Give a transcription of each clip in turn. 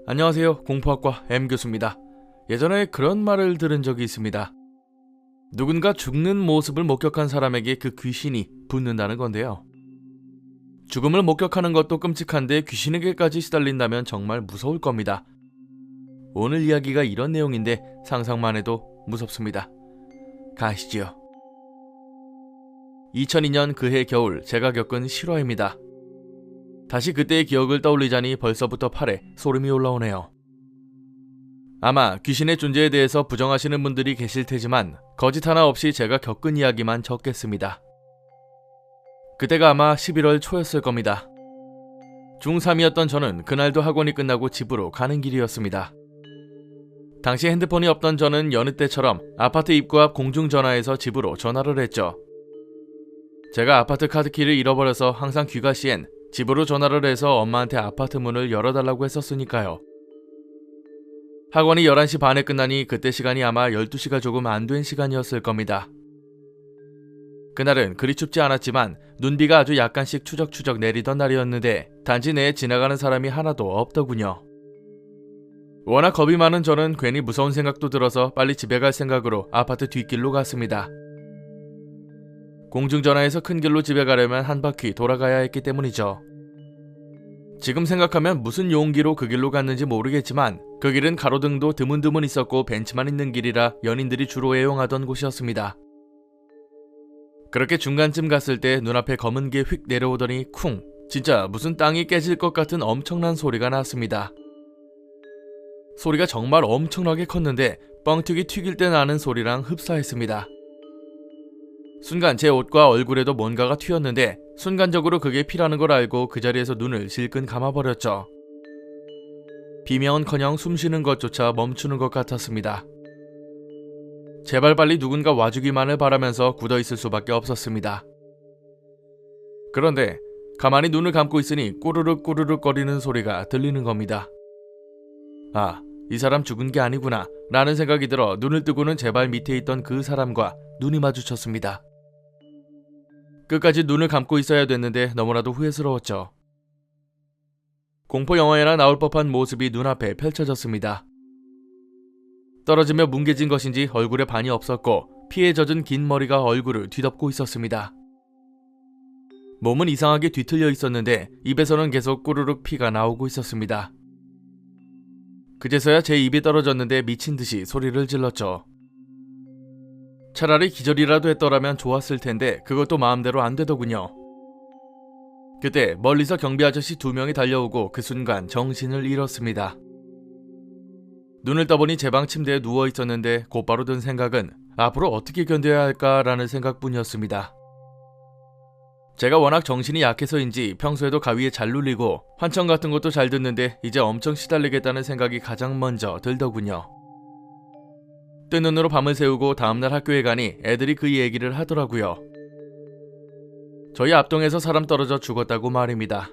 안녕하세요. 공포학과 M교수입니다. 예전에 그런 말을 들은 적이 있습니다. 누군가 죽는 모습을 목격한 사람에게 그 귀신이 붙는다는 건데요. 죽음을 목격하는 것도 끔찍한데 귀신에게까지 시달린다면 정말 무서울 겁니다. 오늘 이야기가 이런 내용인데 상상만 해도 무섭습니다. 가시지요. 2002년 그해 겨울 제가 겪은 실화입니다. 다시 그때의 기억을 떠올리자니 벌써부터 팔에 소름이 올라오네요. 아마 귀신의 존재에 대해서 부정하시는 분들이 계실 테지만 거짓 하나 없이 제가 겪은 이야기만 적겠습니다. 그때가 아마 11월 초였을 겁니다. 중3이었던 저는 그날도 학원이 끝나고 집으로 가는 길이었습니다. 당시 핸드폰이 없던 저는 여느 때처럼 아파트 입구 앞 공중전화에서 집으로 전화를 했죠. 제가 아파트 카드키를 잃어버려서 항상 귀가 시엔 집으로 전화를 해서 엄마한테 아파트 문을 열어달라고 했었으니까요. 학원이 11시 반에 끝나니 그때 시간이 아마 12시가 조금 안 된 시간이었을 겁니다. 그날은 그리 춥지 않았지만 눈비가 아주 약간씩 추적추적 내리던 날이었는데 단지 내에 지나가는 사람이 하나도 없더군요. 워낙 겁이 많은 저는 괜히 무서운 생각도 들어서 빨리 집에 갈 생각으로 아파트 뒷길로 갔습니다. 공중전화에서 큰 길로 집에 가려면 한 바퀴 돌아가야 했기 때문이죠. 지금 생각하면 무슨 용기로 그 길로 갔는지 모르겠지만 그 길은 가로등도 드문드문 있었고 벤치만 있는 길이라 연인들이 주로 애용하던 곳이었습니다. 그렇게 중간쯤 갔을 때 눈앞에 검은 게 휙 내려오더니 쿵! 진짜 무슨 땅이 깨질 것 같은 엄청난 소리가 났습니다. 소리가 정말 엄청나게 컸는데 뻥튀기 튀길 때 나는 소리랑 흡사했습니다. 순간 제 옷과 얼굴에도 뭔가가 튀었는데 순간적으로 그게 피라는 걸 알고 그 자리에서 눈을 질끈 감아버렸죠. 비명은커녕 숨쉬는 것조차 멈추는 것 같았습니다. 제발 빨리 누군가 와주기만을 바라면서 굳어있을 수밖에 없었습니다. 그런데 가만히 눈을 감고 있으니 꾸르륵 꾸르륵 거리는 소리가 들리는 겁니다. 아, 이 사람 죽은 게 아니구나 라는 생각이 들어 눈을 뜨고는 제 발 밑에 있던 그 사람과 눈이 마주쳤습니다. 끝까지 눈을 감고 있어야 됐는데 너무나도 후회스러웠죠. 공포 영화에나 나올 법한 모습이 눈앞에 펼쳐졌습니다. 떨어지며 뭉개진 것인지 얼굴에 반이 없었고 피에 젖은 긴 머리가 얼굴을 뒤덮고 있었습니다. 몸은 이상하게 뒤틀려 있었는데 입에서는 계속 꾸르륵 피가 나오고 있었습니다. 그제서야 제 입이 떨어졌는데 미친 듯이 소리를 질렀죠. 차라리 기절이라도 했더라면 좋았을 텐데 그것도 마음대로 안 되더군요. 그때 멀리서 경비 아저씨 2명이 달려오고 그 순간 정신을 잃었습니다. 눈을 떠보니 제 방 침대에 누워 있었는데 곧바로 든 생각은 앞으로 어떻게 견뎌야 할까라는 생각뿐이었습니다. 제가 워낙 정신이 약해서인지 평소에도 가위에 잘 눌리고 환청 같은 것도 잘 듣는데 이제 엄청 시달리겠다는 생각이 가장 먼저 들더군요. 뜬 눈으로 밤을 새우고 다음날 학교에 가니 애들이 그 얘기를 하더라고요. 저희 앞동에서 사람 떨어져 죽었다고 말입니다.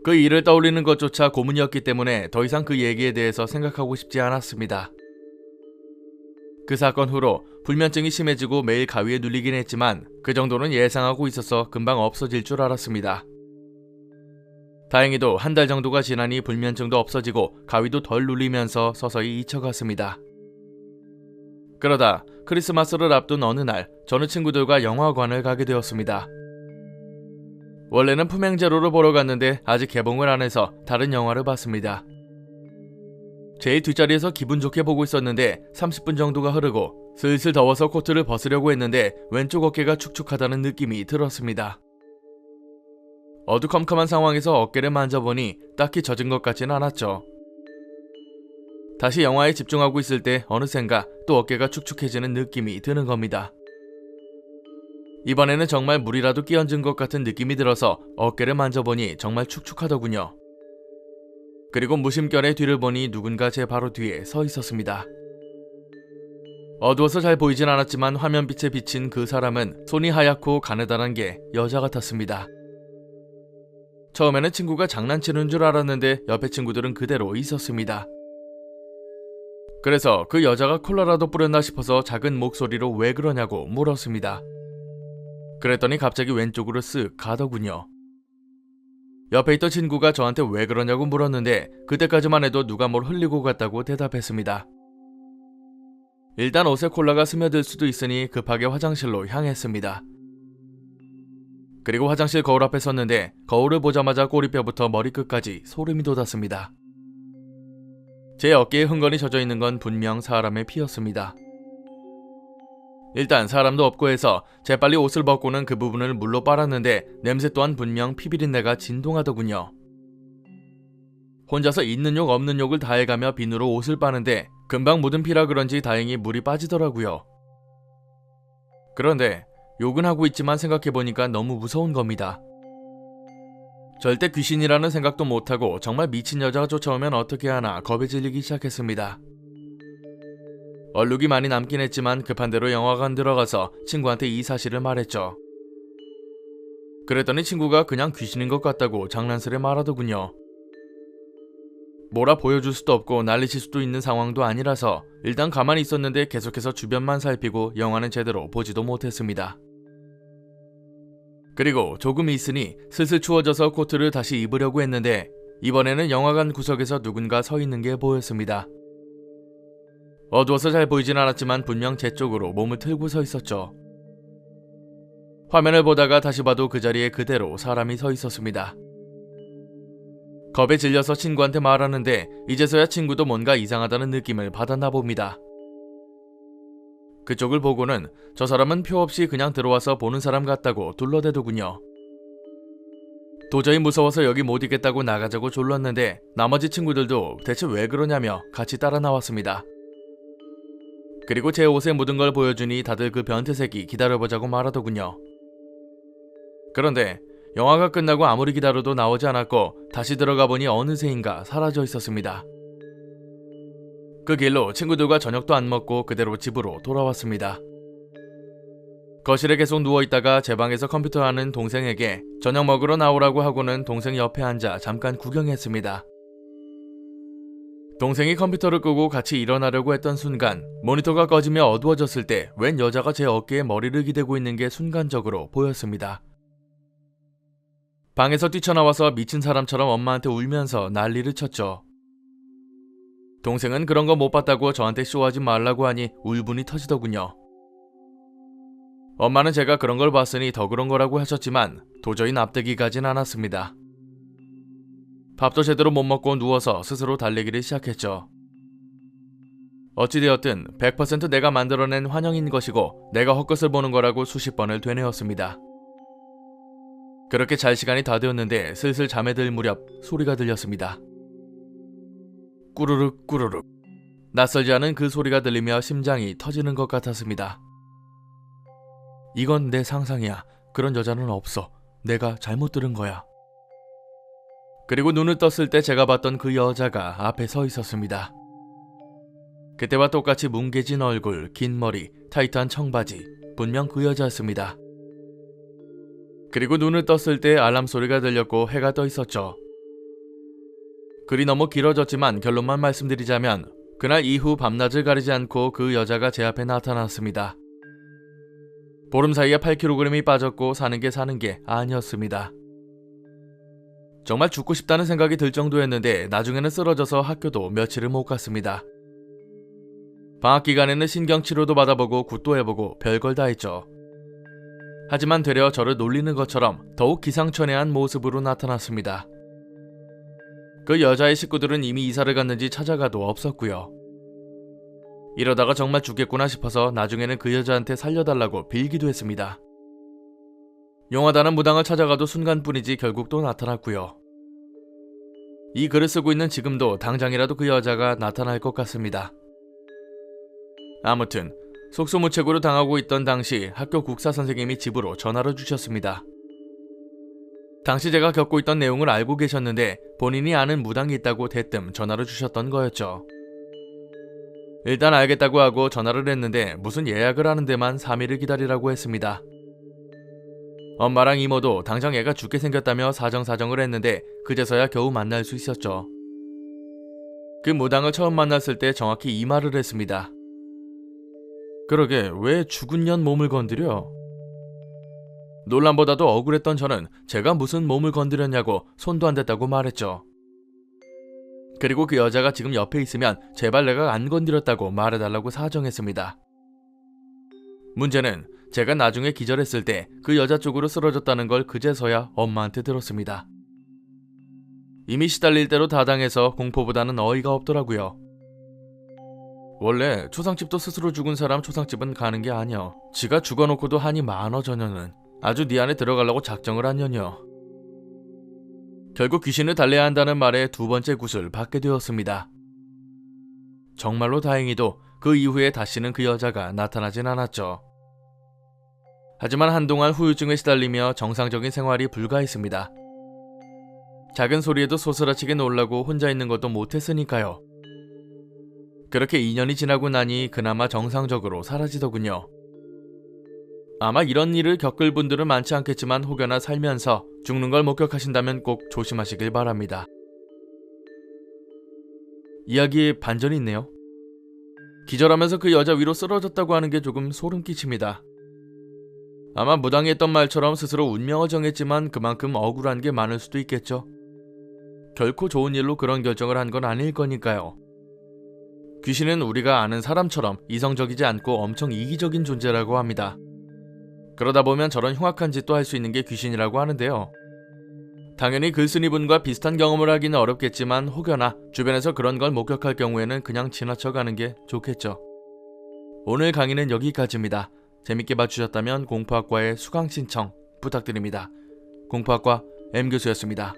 그 일을 떠올리는 것조차 고문이었기 때문에 더 이상 그 얘기에 대해서 생각하고 싶지 않았습니다. 그 사건 후로 불면증이 심해지고 매일 가위에 눌리긴 했지만 그 정도는 예상하고 있어서 금방 없어질 줄 알았습니다. 다행히도 한 달 정도가 지나니 불면증도 없어지고 가위도 덜 눌리면서 서서히 잊혀갔습니다. 그러다 크리스마스를 앞둔 어느 날 저는 친구들과 영화관을 가게 되었습니다. 원래는 품행제로를 보러 갔는데 아직 개봉을 안 해서 다른 영화를 봤습니다. 제일 뒷자리에서 기분 좋게 보고 있었는데 30분 정도가 흐르고 슬슬 더워서 코트를 벗으려고 했는데 왼쪽 어깨가 축축하다는 느낌이 들었습니다. 어두컴컴한 상황에서 어깨를 만져보니 딱히 젖은 것 같진 않았죠. 다시 영화에 집중하고 있을 때 어느샌가 또 어깨가 축축해지는 느낌이 드는 겁니다. 이번에는 정말 물이라도 끼얹은 것 같은 느낌이 들어서 어깨를 만져보니 정말 축축하더군요. 그리고 무심결에 뒤를 보니 누군가 제 바로 뒤에 서 있었습니다. 어두워서 잘 보이진 않았지만 화면빛에 비친 그 사람은 손이 하얗고 가느다란 게 여자 같았습니다. 처음에는 친구가 장난치는 줄 알았는데 옆에 친구들은 그대로 있었습니다. 그래서 그 여자가 콜라라도 뿌렸나 싶어서 작은 목소리로 왜 그러냐고 물었습니다. 그랬더니 갑자기 왼쪽으로 쓱 가더군요. 옆에 있던 친구가 저한테 왜 그러냐고 물었는데 그때까지만 해도 누가 뭘 흘리고 갔다고 대답했습니다. 일단 옷에 콜라가 스며들 수도 있으니 급하게 화장실로 향했습니다. 그리고 화장실 거울 앞에 섰는데 거울을 보자마자 꼬리뼈부터 머리끝까지 소름이 돋았습니다. 제 어깨에 흥건히 젖어 있는 건 분명 사람의 피였습니다. 일단 사람도 없고 해서 재빨리 옷을 벗고는 그 부분을 물로 빨았는데 냄새 또한 분명 피비린내가 진동하더군요. 혼자서 있는 욕 없는 욕을 다 해가며 비누로 옷을 빠는데 금방 묻은 피라 그런지 다행히 물이 빠지더라고요. 그런데 욕은 하고 있지만 생각해보니까 너무 무서운 겁니다. 절대 귀신이라는 생각도 못하고 정말 미친 여자가 쫓아오면 어떻게 하나 겁에 질리기 시작했습니다. 얼룩이 많이 남긴 했지만 급한 대로 영화관 들어가서 친구한테 이 사실을 말했죠. 그랬더니 친구가 그냥 귀신인 것 같다고 장난스레 말하더군요. 뭐라 보여줄 수도 없고 난리칠 수도 있는 상황도 아니라서 일단 가만히 있었는데 계속해서 주변만 살피고 영화는 제대로 보지도 못했습니다. 그리고 조금 있으니 슬슬 추워져서 코트를 다시 입으려고 했는데 이번에는 영화관 구석에서 누군가 서 있는 게 보였습니다. 어두워서 잘 보이진 않았지만 분명 제 쪽으로 몸을 틀고 서 있었죠. 화면을 보다가 다시 봐도 그 자리에 그대로 사람이 서 있었습니다. 겁에 질려서 친구한테 말하는데 이제서야 친구도 뭔가 이상하다는 느낌을 받았나 봅니다. 그쪽을 보고는 저 사람은 표 없이 그냥 들어와서 보는 사람 같다고 둘러대더군요. 도저히 무서워서 여기 못 있겠다고 나가자고 졸랐는데 나머지 친구들도 대체 왜 그러냐며 같이 따라 나왔습니다. 그리고 제 옷에 묻은 걸 보여주니 다들 그 변태새끼 기다려보자고 말하더군요. 그런데 영화가 끝나고 아무리 기다려도 나오지 않았고 다시 들어가 보니 어느새인가 사라져 있었습니다. 그 길로 친구들과 저녁도 안 먹고 그대로 집으로 돌아왔습니다. 거실에 계속 누워있다가 제 방에서 컴퓨터 하는 동생에게 저녁 먹으러 나오라고 하고는 동생 옆에 앉아 잠깐 구경했습니다. 동생이 컴퓨터를 끄고 같이 일어나려고 했던 순간 모니터가 꺼지며 어두워졌을 때 웬 여자가 제 어깨에 머리를 기대고 있는 게 순간적으로 보였습니다. 방에서 뛰쳐나와서 미친 사람처럼 엄마한테 울면서 난리를 쳤죠. 동생은 그런 거 못 봤다고 저한테 쇼하지 말라고 하니 울분이 터지더군요. 엄마는 제가 그런 걸 봤으니 더 그런 거라고 하셨지만 도저히 납득이 가진 않았습니다. 밥도 제대로 못 먹고 누워서 스스로 달래기를 시작했죠. 어찌되었든 100% 내가 만들어낸 환영인 것이고 내가 헛것을 보는 거라고 수십 번을 되뇌었습니다. 그렇게 잘 시간이 다 되었는데 슬슬 잠에 들 무렵 소리가 들렸습니다. 꾸르륵 꾸르륵. 낯설지 않은 그 소리가 들리며 심장이 터지는 것 같았습니다. 이건 내 상상이야. 그런 여자는 없어. 내가 잘못 들은 거야. 그리고 눈을 떴을 때 제가 봤던 그 여자가 앞에 서 있었습니다. 그때와 똑같이 뭉개진 얼굴, 긴 머리, 타이트한 청바지. 분명 그 여자였습니다. 그리고 눈을 떴을 때 알람 소리가 들렸고 해가 떠 있었죠. 글이 너무 길어졌지만 결론만 말씀드리자면 그날 이후 밤낮을 가리지 않고 그 여자가 제 앞에 나타났습니다. 보름 사이에 8kg이 빠졌고 사는 게 아니었습니다. 정말 죽고 싶다는 생각이 들 정도였는데 나중에는 쓰러져서 학교도 며칠을 못 갔습니다. 방학 기간에는 신경치료도 받아보고 굿도 해보고 별걸 다 했죠. 하지만 되려 저를 놀리는 것처럼 더욱 기상천외한 모습으로 나타났습니다. 그 여자의 식구들은 이미 이사를 갔는지 찾아가도 없었고요. 이러다가 정말 죽겠구나 싶어서 나중에는 그 여자한테 살려달라고 빌기도 했습니다. 용하다는 무당을 찾아가도 순간뿐이지 결국 또 나타났고요. 이 글을 쓰고 있는 지금도 당장이라도 그 여자가 나타날 것 같습니다. 아무튼 속수무책으로 당하고 있던 당시 학교 국사 선생님이 집으로 전화를 주셨습니다. 당시 제가 겪고 있던 내용을 알고 계셨는데 본인이 아는 무당이 있다고 대뜸 전화를 주셨던 거였죠. 일단 알겠다고 하고 전화를 했는데 무슨 예약을 하는 데만 3일을 기다리라고 했습니다. 엄마랑 이모도 당장 애가 죽게 생겼다며 사정사정을 했는데 그제서야 겨우 만날 수 있었죠. 그 무당을 처음 만났을 때 정확히 이 말을 했습니다. 그러게 왜 죽은 년 몸을 건드려? 논란보다도 억울했던 저는 제가 무슨 몸을 건드렸냐고 손도 안 댔다고 말했죠. 그리고 그 여자가 지금 옆에 있으면 제발 내가 안 건드렸다고 말해달라고 사정했습니다. 문제는 제가 나중에 기절했을 때 그 여자 쪽으로 쓰러졌다는 걸 그제서야 엄마한테 들었습니다. 이미 시달릴 대로 다 당해서 공포보다는 어이가 없더라고요. 원래 초상집도 스스로 죽은 사람 초상집은 가는 게 아니여. 지가 죽어놓고도 한이 많어 저녀는. 아주 네 안에 들어가려고 작정을 한 년이여. 결국 귀신을 달래야 한다는 말에 두 번째 굿을 받게 되었습니다. 정말로 다행히도 그 이후에 다시는 그 여자가 나타나진 않았죠. 하지만 한동안 후유증에 시달리며 정상적인 생활이 불가했습니다. 작은 소리에도 소스라치게 놀라고 혼자 있는 것도 못했으니까요. 그렇게 2년이 지나고 나니 그나마 정상적으로 사라지더군요. 아마 이런 일을 겪을 분들은 많지 않겠지만 혹여나 살면서 죽는 걸 목격하신다면 꼭 조심하시길 바랍니다. 이야기에 반전이 있네요. 기절하면서 그 여자 위로 쓰러졌다고 하는 게 조금 소름 끼칩니다. 아마 무당했던 말처럼 스스로 운명을 정했지만 그만큼 억울한 게 많을 수도 있겠죠. 결코 좋은 일로 그런 결정을 한 건 아닐 거니까요. 귀신은 우리가 아는 사람처럼 이성적이지 않고 엄청 이기적인 존재라고 합니다. 그러다 보면 저런 흉악한 짓도 할 수 있는 게 귀신이라고 하는데요. 당연히 글쓴이분과 비슷한 경험을 하기는 어렵겠지만 혹여나 주변에서 그런 걸 목격할 경우에는 그냥 지나쳐가는 게 좋겠죠. 오늘 강의는 여기까지입니다. 재밌게 봐주셨다면 공포학과의 수강 신청 부탁드립니다. 공포학과 M교수였습니다.